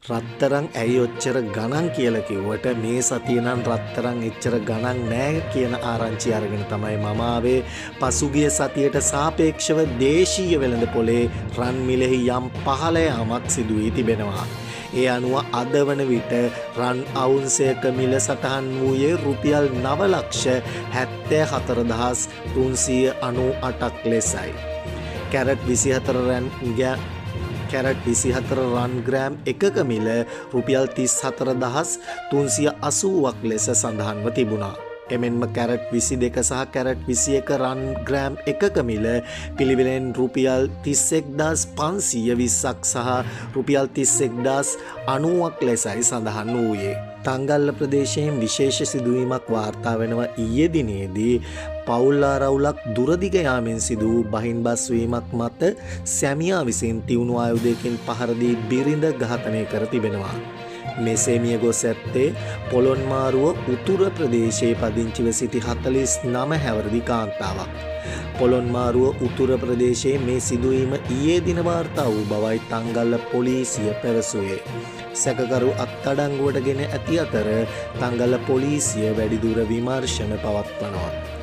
රත්තරන් ඇයි ඔච්චර ගණන් කියලා කිව්වට මේ සතිය නම් රත්තරන් එච්චර ගණන් නෑ කියන ආරංචිය අරගෙන තමයි මම ආවේ. පසුගිය සතියට සාපේක්ෂව දේශීය වෙළඳපොලේ රන් මිලෙහි යම් පහළ යාමක් සිදු වී තිබෙනවා. ඒ අනුව අද වන විට රන් අවුන්සයක මිල සටහන් වූයේ රුපියල් 9,74,398ක් ලෙසයි. කැරට් 24 රන් ග්‍රෑම් එකක මිල රුපියල් 34,380ක් ලෙස සඳහන්ව තිබුණා. එමෙන්ම කැරට් 22 සහ කැරට් 21 රන් ග්‍රෑම් එකක මිල පිළිවෙලෙන් රුපියල් 31,520ක් සහ රුපියල් 31,090ක් ලෙසයි සඳහන් වූයේ. තංගල්ල ප්‍රදේශයෙන් විශේෂ සිදුවීමක් වාර්තා වෙනවා ඊයේ දිනේදී. පවුල් ආරවුලක් දුරදිග යාමෙන් සිදු වූ බහින් බස් වීමක් මත සැමියා විසින් තියුණු ආයුධයකින් පහර දී බිරිඳ ඝාතනය කර තිබෙනවා. මෙසේ මිය ගොස් ඇත්තේ පොළොන්මාරුව උතුර ප්‍රදේශයේ පදිංචිව සිටි 49 හැවිරිදි කාන්තාවක්. පොළොන්මාරුව උතුර ප්‍රදේශයේ මේ සිදුවීම ඊයේ දින වාර්තා වූ බවයි තංගල්ල පොලිසිය පැවසුවේ. සැකකරු අත්අඩංගුවට ගෙන ඇති අතර තංගල්ල පොලිසිය වැඩිදුර විමර්ශන පවත්වනවා.